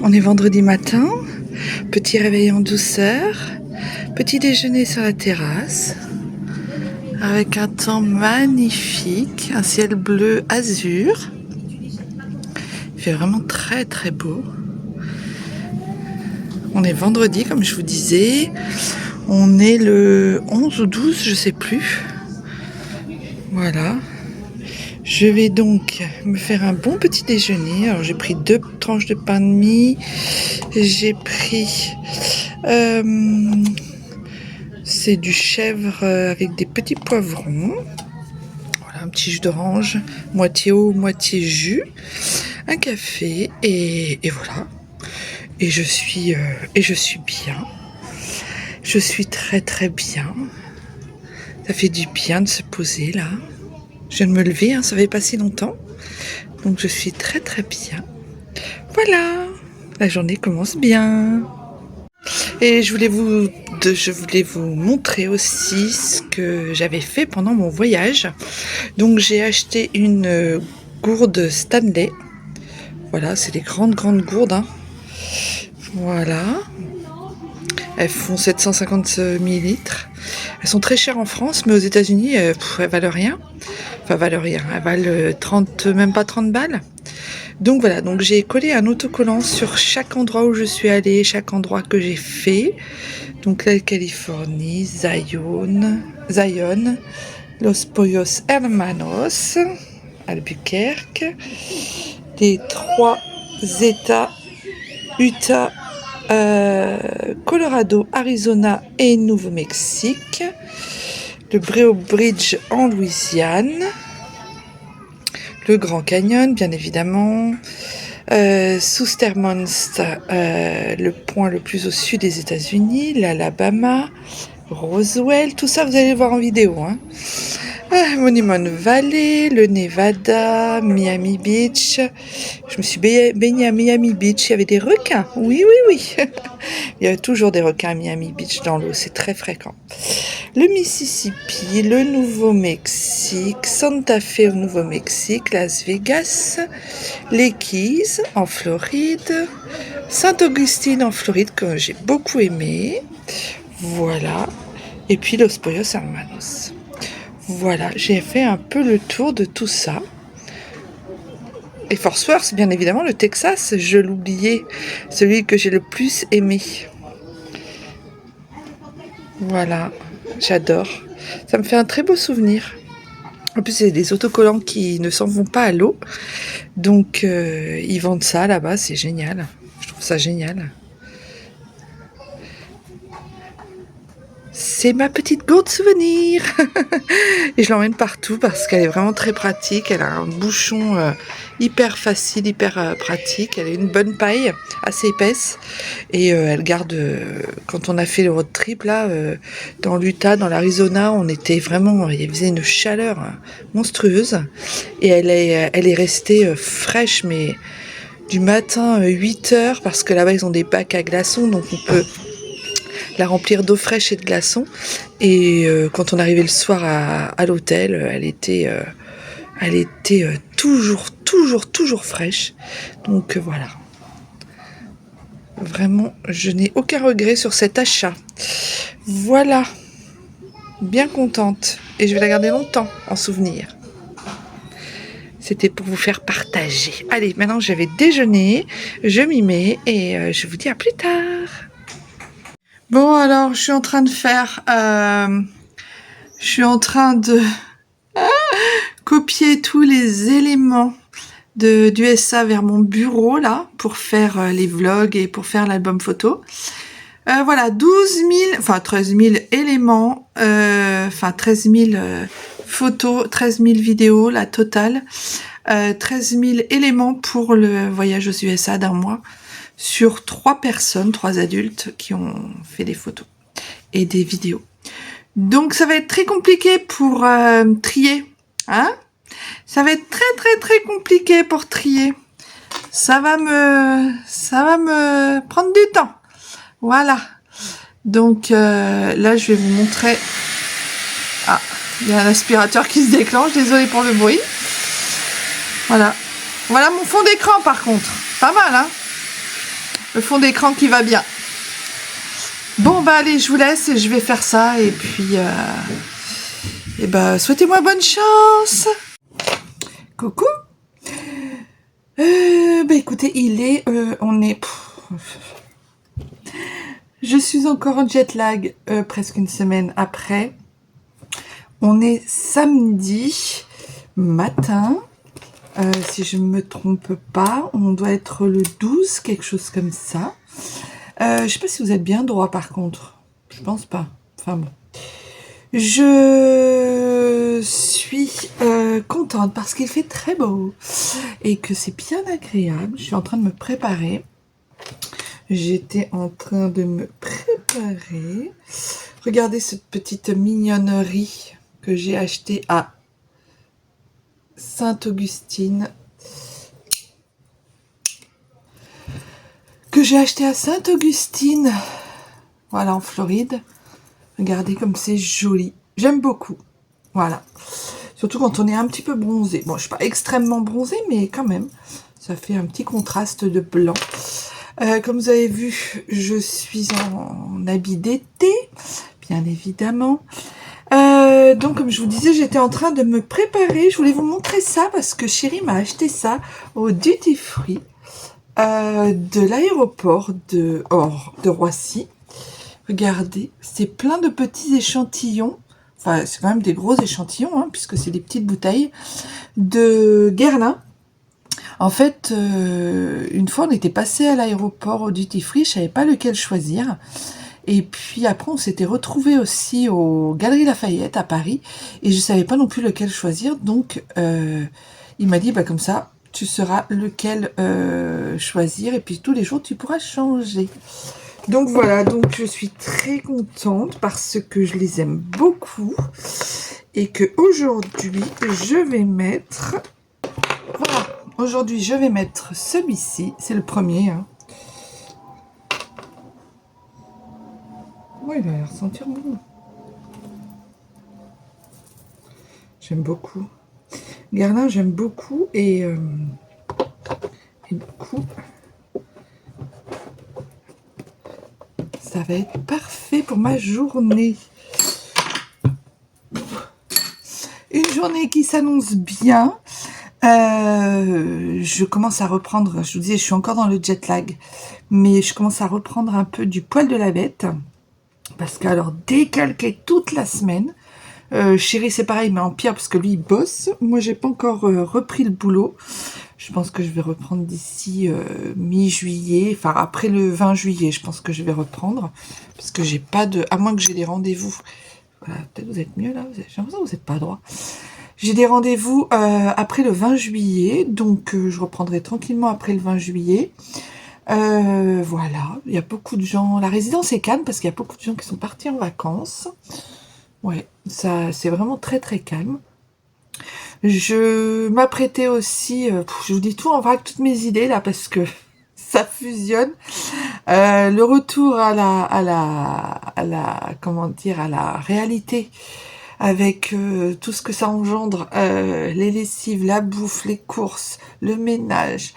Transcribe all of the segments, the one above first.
on est vendredi matin, petit réveil en douceur, petit déjeuner sur la terrasse, avec un temps magnifique, un ciel bleu azur. Il fait vraiment très très beau. On est vendredi comme je vous disais, on est le 11 ou 12, je sais plus. Voilà. Je vais donc me faire un bon petit déjeuner. Alors j'ai pris 2 tranches de pain de mie. J'ai pris c'est du chèvre avec des petits poivrons. Voilà, un petit jus d'orange, moitié eau, moitié jus. Un café et voilà. Et je suis bien. Je suis très très bien. Ça fait du bien de se poser là. Je viens de me lever, ça fait pas si longtemps. Donc je suis très très bien. Voilà, la journée commence bien. Et je voulais vous montrer aussi ce que j'avais fait pendant mon voyage. Donc j'ai acheté une gourde Stanley. Voilà, c'est des grandes gourdes. Hein. Voilà. Elles font 750 millilitres. Elles sont très chères en France, mais aux États-Unis, elles valent rien. Enfin, valent rien. Elles valent 30, même pas 30 balles. Donc voilà, donc j'ai collé un autocollant sur chaque endroit où je suis allée, chaque endroit que j'ai fait. Donc la Californie, Zion, Los Pollos Hermanos, Albuquerque, les 3 États, Utah, Colorado, Arizona et Nouveau-Mexique, le Bréau Bridge en Louisiane, le Grand Canyon bien évidemment, Soustermonst, le point le plus au sud des États-Unis, l'Alabama, Roswell, tout ça vous allez le voir en vidéo. Hein. Monument Valley, le Nevada, Miami Beach. Je me suis baignée à Miami Beach. Il y avait des requins. Oui. Il y a toujours des requins à Miami Beach dans l'eau. C'est très fréquent. Le Mississippi, le Nouveau-Mexique, Santa Fe au Nouveau-Mexique, Las Vegas, les Keys en Floride, Saint-Augustine en Floride que j'ai beaucoup aimé. Voilà. Et puis Los Pollos Hermanos. Voilà, j'ai fait un peu le tour de tout ça. Et Fort Worth, bien évidemment, le Texas, je l'oubliais, celui que j'ai le plus aimé. Voilà, j'adore. Ça me fait un très beau souvenir. En plus, c'est des autocollants qui ne s'en vont pas à l'eau. Donc, ils vendent ça là-bas, c'est génial. Je trouve ça génial. C'est ma petite gourde souvenir. Et je l'emmène partout parce qu'elle est vraiment très pratique. Elle a un bouchon hyper facile, hyper pratique. Elle a une bonne paille, assez épaisse. Et elle garde... quand on a fait le road trip, là, dans l'Utah, dans l'Arizona, on était vraiment... Il faisait une chaleur monstrueuse. Et elle est restée fraîche, mais du matin 8h, parce que là-bas, ils ont des bacs à glaçons, donc on peut... la remplir d'eau fraîche et de glaçons. Et quand on arrivait le soir à l'hôtel, elle était toujours fraîche. Donc voilà. Vraiment, je n'ai aucun regret sur cet achat. Voilà. Bien contente. Et je vais la garder longtemps en souvenir. C'était pour vous faire partager. Allez, maintenant je vais déjeuner. Je m'y mets et je vous dis à plus tard. Bon, alors, je suis en train de faire... je suis en train de copier tous les éléments d'USA vers mon bureau, là, pour faire les vlogs et pour faire l'album photo. Voilà, 13 000 éléments, 13 000 photos, 13 000 vidéos, la totale. 13 000 éléments pour le voyage aux USA d'un mois. Sur 3 personnes, 3 adultes qui ont fait des photos et des vidéos. Donc ça va être très compliqué pour trier, hein? Ça va être très compliqué pour trier. Ça va me prendre du temps. Voilà. Donc là je vais vous montrer. Ah, il y a un aspirateur qui se déclenche. Désolée pour le bruit. Voilà. Voilà mon fond d'écran par contre. Pas mal, hein? le fond d'écran qui va bien. Bon, bah allez, je vous laisse et je vais faire ça. Et puis, souhaitez-moi bonne chance. Coucou. Écoutez, je suis encore en jet lag, presque une semaine après. On est samedi matin, si je ne me trompe pas. On doit être le 12, quelque chose comme ça. Je sais pas si vous êtes bien droit par contre. Je pense pas. Enfin bon. Je suis contente parce qu'il fait très beau et que c'est bien agréable. Je suis en train de me préparer. J'étais en train de me préparer. Regardez cette petite mignonnerie que j'ai achetée à Sainte-Augustine. Voilà, en Floride. Regardez comme c'est joli. J'aime beaucoup. Voilà. Surtout quand on est un petit peu bronzé. Bon, je suis pas extrêmement bronzée, mais quand même. Ça fait un petit contraste de blanc. Comme vous avez vu, je suis en habit d'été, bien évidemment. Donc, comme je vous disais, j'étais en train de me préparer. Je voulais vous montrer ça parce que chérie m'a acheté ça au Duty Free de l'aéroport de Roissy. Regardez, c'est plein de petits échantillons. Enfin, c'est quand même des gros échantillons, hein, puisque c'est des petites bouteilles de Guerlain. En fait, une fois, on était passé à l'aéroport au Duty Free, je savais pas lequel choisir. Et puis après, on s'était retrouvés aussi aux Galeries Lafayette à Paris, et je savais pas non plus lequel choisir. Donc, il m'a dit, bah comme ça, tu sauras lequel choisir, et puis tous les jours, tu pourras changer. Donc voilà, donc je suis très contente parce que je les aime beaucoup, et que aujourd'hui, je vais mettre... Voilà. Aujourd'hui, je vais mettre celui-ci. C'est le premier. Hein. Ouais, il a l'air sentir bon. J'aime beaucoup. Guerlain, j'aime beaucoup. Et du coup, ça va être parfait pour ma journée. Une journée qui s'annonce bien. Je commence à reprendre, je vous disais, je suis encore dans le jet lag, mais je commence à reprendre un peu du poil de la bête, parce que alors décalqué toute la semaine, chéri c'est pareil, mais en pire, parce que lui il bosse, moi j'ai pas encore repris le boulot, je pense que je vais reprendre d'ici mi-juillet, enfin après le 20 juillet, je pense que je vais reprendre, parce que j'ai pas de, à moins que j'ai des rendez-vous, voilà, peut-être vous êtes mieux là, j'ai l'impression que vous n'êtes pas droit. J'ai des rendez-vous après le 20 juillet, donc je reprendrai tranquillement après le 20 juillet. Voilà, il y a beaucoup de gens... La résidence est calme parce qu'il y a beaucoup de gens qui sont partis en vacances. Ouais, ça c'est vraiment très très calme. Je m'apprêtais aussi... je vous dis tout en vrac, toutes mes idées là, parce que ça fusionne. Le retour à la réalité, avec tout ce que ça engendre, les lessives, la bouffe, les courses, le ménage,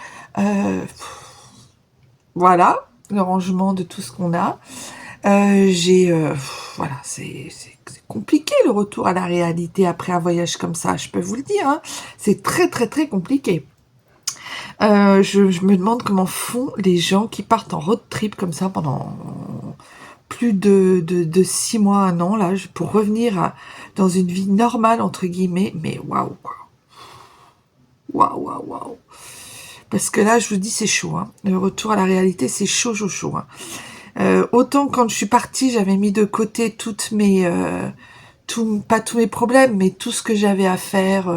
voilà, le rangement de tout ce qu'on a. Voilà, c'est compliqué le retour à la réalité après un voyage comme ça, je peux vous le dire, hein. C'est très très très compliqué. Je me demande comment font les gens qui partent en road trip comme ça pendant plus de 6 mois, 1 an, là, pour revenir dans une vie normale, entre guillemets, mais waouh, quoi. Waouh. Parce que là, je vous dis, c'est chaud, hein. Le retour à la réalité, c'est chaud, hein. Autant quand je suis partie, j'avais mis de côté toutes mes... pas tous mes problèmes, mais tout ce que j'avais à faire,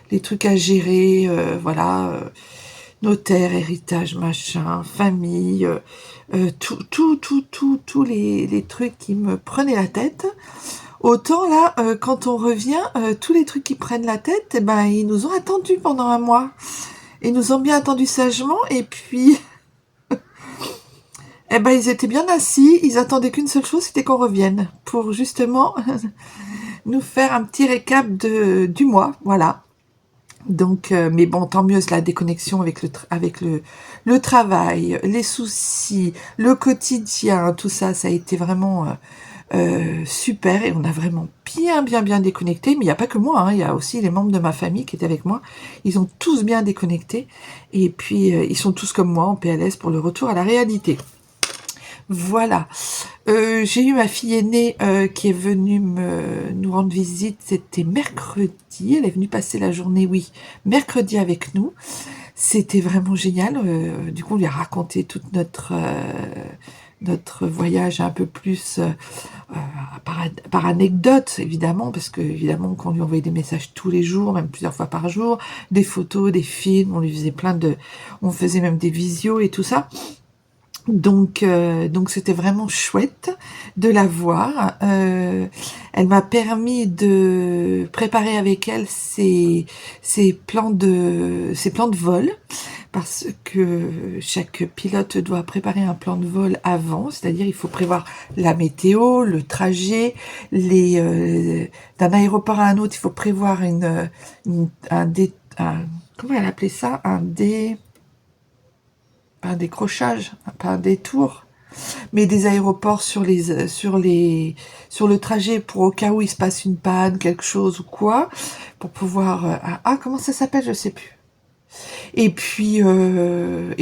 les trucs à gérer, voilà... notaire, héritage, machin, famille, tous les trucs qui me prenaient la tête. Autant là, quand on revient, tous les trucs qui prennent la tête, eh ben, ils nous ont attendus pendant 1 mois. Ils nous ont bien attendus sagement, et puis, eh ben, ils étaient bien assis, ils attendaient qu'une seule chose, c'était qu'on revienne, pour justement nous faire un petit récap du mois, voilà. Donc, mais bon, tant mieux, la déconnexion avec le travail, les soucis, le quotidien, tout ça, ça a été vraiment super. Et on a vraiment bien déconnecté. Mais il n'y a pas que moi, hein, il y a aussi les membres de ma famille qui étaient avec moi. Ils ont tous bien déconnecté. Et puis, ils sont tous comme moi en PLS pour le retour à la réalité. Voilà. J'ai eu ma fille aînée qui est venue nous rendre visite, c'était mercredi, elle est venue passer la journée, oui, mercredi avec nous. C'était vraiment génial. Du coup, on lui a raconté tout notre voyage un peu plus par anecdote, évidemment, parce que évidemment qu'on lui envoyait des messages tous les jours, même plusieurs fois par jour, des photos, des films, on lui faisait on faisait même des visios et tout ça. Donc c'était vraiment chouette de la voir. Elle m'a permis de préparer avec elle ses plans de vol, parce que chaque pilote doit préparer un plan de vol avant, c'est-à-dire il faut prévoir la météo, le trajet, d'un aéroport à un autre, il faut prévoir comment elle appelait ça, pas un décrochage, pas un détour, mais des aéroports sur le trajet pour au cas où il se passe une panne, quelque chose ou quoi, pour pouvoir comment ça s'appelle, je sais plus. Et puis le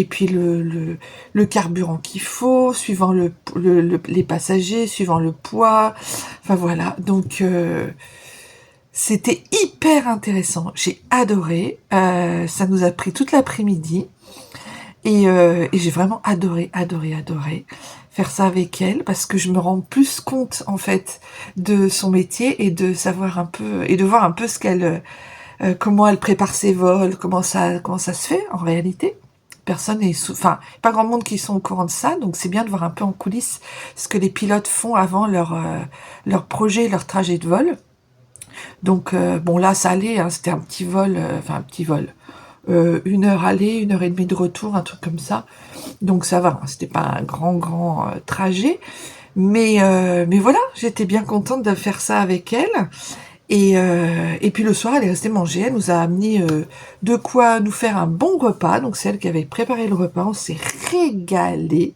carburant qu'il faut, suivant les passagers, suivant le poids. Enfin voilà, donc c'était hyper intéressant. J'ai adoré. Ça nous a pris toute l'après-midi. Et j'ai vraiment adoré faire ça avec elle, parce que je me rends plus compte en fait de son métier et de savoir un peu et de voir un peu comment elle prépare ses vols, comment ça se fait en réalité. Personne n'est enfin pas grand monde qui sont au courant de ça, donc c'est bien de voir un peu en coulisses ce que les pilotes font avant leur projet, leur trajet de vol. Donc bon là ça allait, hein, c'était un petit vol, enfin un petit vol. 1 heure aller, 1 heure et demie de retour, un truc comme ça. Donc ça va, hein, c'était pas un grand trajet. Mais voilà, j'étais bien contente de faire ça avec elle. Et puis le soir, elle est restée manger. Elle nous a amené de quoi nous faire un bon repas. Donc c'est elle qui avait préparé le repas. On s'est régalé.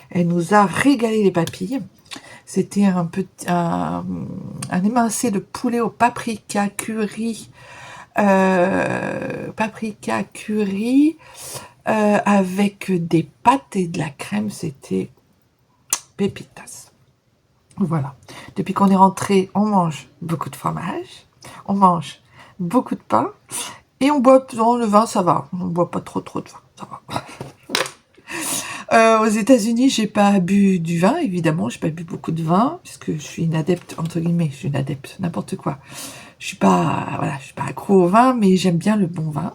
Elle nous a régalé les papilles. C'était un émincé de poulet au paprika curry. Paprika curry avec des pâtes et de la crème, c'était pépitas. Voilà. Depuis qu'on est rentré, on mange beaucoup de fromage, on mange beaucoup de pain et on boit, le vin, ça va. On ne boit pas trop de vin, ça va. Aux États-Unis, j'ai pas bu du vin, évidemment, j'ai pas bu beaucoup de vin, puisque je suis une adepte, entre guillemets, je suis une adepte, n'importe quoi. Je suis pas accro au vin, mais j'aime bien le bon vin.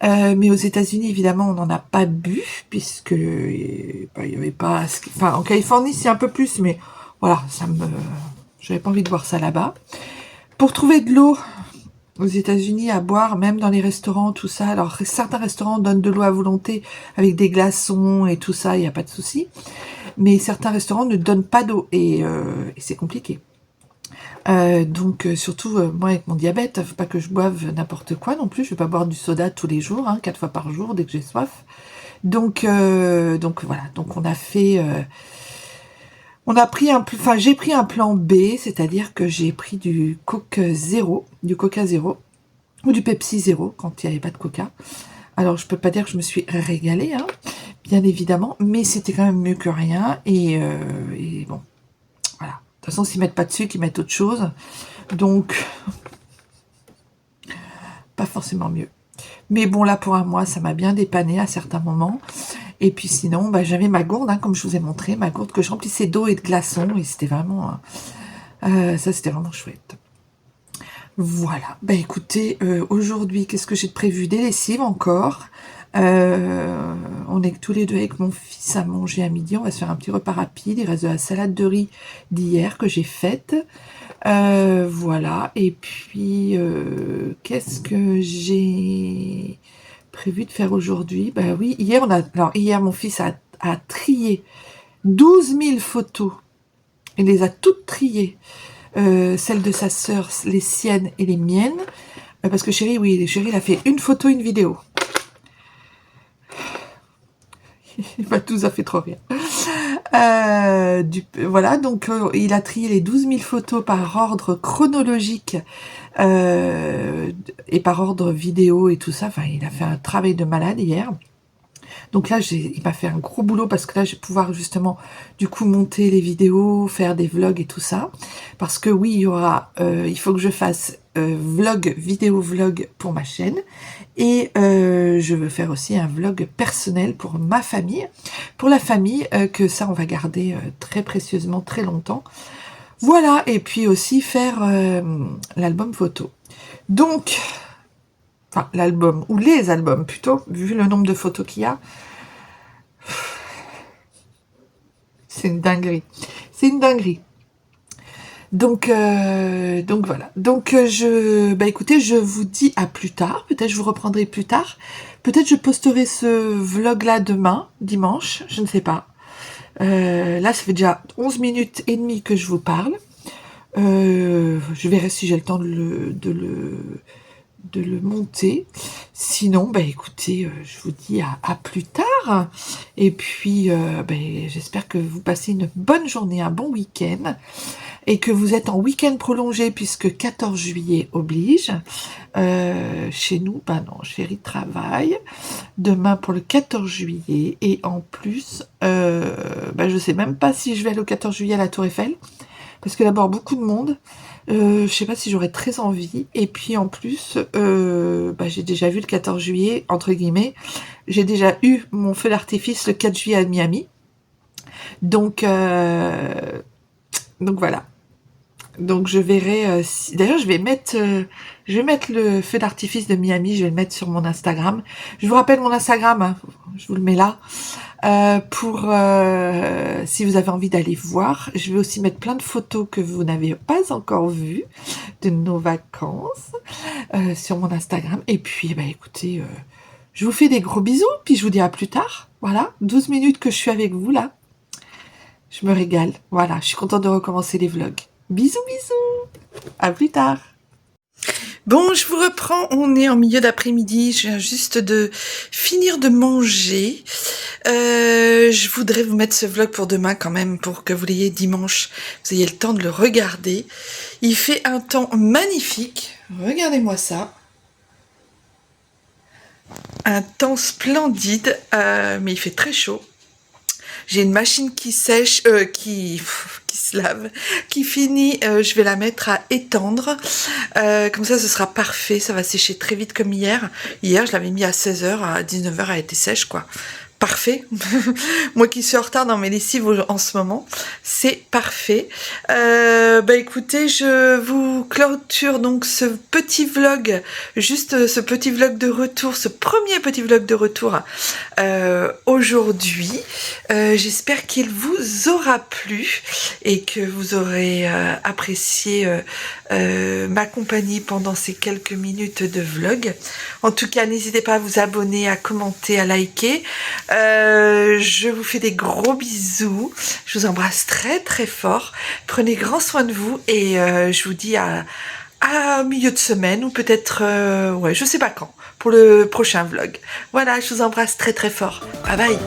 Mais aux États-Unis, évidemment, on n'en a pas bu, puisque il y avait pas. Enfin, en Californie, c'est un peu plus, mais voilà, j'avais pas envie de boire ça là-bas. Pour trouver de l'eau aux États-Unis à boire, même dans les restaurants, tout ça. Alors certains restaurants donnent de l'eau à volonté avec des glaçons et tout ça, il n'y a pas de souci. Mais certains restaurants ne donnent pas d'eau et c'est compliqué. Donc surtout moi avec mon diabète, faut pas que je boive n'importe quoi non plus. Je vais pas boire du soda tous les jours, 4 fois par jour dès que j'ai soif. Donc voilà. Donc j'ai pris un plan B, c'est-à-dire que j'ai pris du Coca Zéro ou du Pepsi Zéro quand il n'y avait pas de Coca. Alors je peux pas dire que je me suis régalée, bien évidemment, mais c'était quand même mieux que rien et bon. Voilà. De toute façon, s'ils mettent pas de sucre, ils mettent autre chose. Donc, pas forcément mieux. Mais bon, là, pour un mois, ça m'a bien dépanné à certains moments. Et puis sinon, j'avais ma gourde, comme je vous ai montré, ma gourde que je remplissais d'eau et de glaçons. Et c'était vraiment... ça, c'était vraiment chouette. Voilà. Écoutez, aujourd'hui, qu'est-ce que j'ai de prévu? Des lessives encore. On est tous les deux avec mon fils à manger à midi. On va se faire un petit repas rapide. Il reste de la salade de riz d'hier que j'ai faite. Voilà. Et puis, qu'est-ce que j'ai prévu de faire aujourd'hui? Oui, hier, mon fils a trié 12 000 photos. Il les a toutes triées. Celles de sa sœur, les siennes et les miennes. Parce que chérie, oui, chérie, il a fait une photo, une vidéo. Il m'a tout, ça fait trop rire. Voilà, donc il a trié les 12 000 photos par ordre chronologique et par ordre vidéo et tout ça. Enfin, il a fait un travail de malade hier. Donc là, il m'a fait un gros boulot parce que là, je vais pouvoir justement, du coup, monter les vidéos, faire des vlogs et tout ça. Parce que oui, il faut que je fasse vidéo vlog pour ma chaîne. Et je veux faire aussi un vlog personnel pour ma famille. Pour la famille, que ça, on va garder très précieusement, très longtemps. Voilà, et puis aussi faire l'album photo. Donc... Enfin, l'album, ou les albums plutôt, vu le nombre de photos qu'il y a. C'est une dinguerie. C'est une dinguerie. Donc voilà. Donc écoutez, je vous dis à plus tard. Peut-être je vous reprendrai plus tard. Peut-être je posterai ce vlog-là demain, dimanche, je ne sais pas. Là, ça fait déjà 11 minutes et demie que je vous parle. Je verrai si j'ai le temps de le monter. Sinon, écoutez, je vous dis à plus tard. Et puis, j'espère que vous passez une bonne journée, un bon week-end. Et que vous êtes en week-end prolongé puisque 14 juillet oblige. Chez nous, non, chérie travaille. Demain pour le 14 juillet. Et en plus, je sais même pas si je vais aller au 14 juillet à la Tour Eiffel. Parce que d'abord, beaucoup de monde. Je sais pas si j'aurais très envie. Et puis en plus, j'ai déjà vu le 14 juillet, entre guillemets. J'ai déjà eu mon feu d'artifice le 4 juillet à Miami. Donc voilà. Donc je verrai d'ailleurs je vais mettre le feu d'artifice de Miami, je vais le mettre sur mon Instagram. Je vous rappelle mon Instagram, hein, je vous le mets là. Pour si vous avez envie d'aller voir. Je vais aussi mettre plein de photos que vous n'avez pas encore vues de nos vacances sur mon Instagram. Et puis écoutez, je vous fais des gros bisous, puis je vous dis à plus tard. Voilà, 12 minutes que je suis avec vous là. Je me régale. Voilà, je suis contente de recommencer les vlogs. Bisous, bisous. À plus tard. Bon, je vous reprends. On est en milieu d'après-midi. Je viens juste de finir de manger. Je voudrais vous mettre ce vlog pour demain quand même, pour que vous l'ayez dimanche. Vous ayez le temps de le regarder. Il fait un temps magnifique. Regardez-moi ça. Un temps splendide, mais il fait très chaud. J'ai une machine qui sèche, qui se lave, qui finit, je vais la mettre à étendre. Comme ça, ce sera parfait. Ça va sécher très vite comme hier. Hier, je l'avais mis à 16h, à 19h, elle était sèche, quoi. Parfait. Moi qui suis en retard dans mes lessives en ce moment, c'est parfait. Écoutez, je vous clôture donc ce petit vlog, juste ce petit vlog de retour, ce premier petit vlog de retour aujourd'hui. J'espère qu'il vous aura plu et que vous aurez apprécié ma compagnie pendant ces quelques minutes de vlog. En tout cas, n'hésitez pas à vous abonner, à commenter, à liker. Je vous fais des gros bisous. Je vous embrasse très très fort. Prenez grand soin de vous et je vous dis à milieu de semaine ou peut-être, je sais pas quand, pour le prochain vlog. Voilà, je vous embrasse très très fort. Bye bye.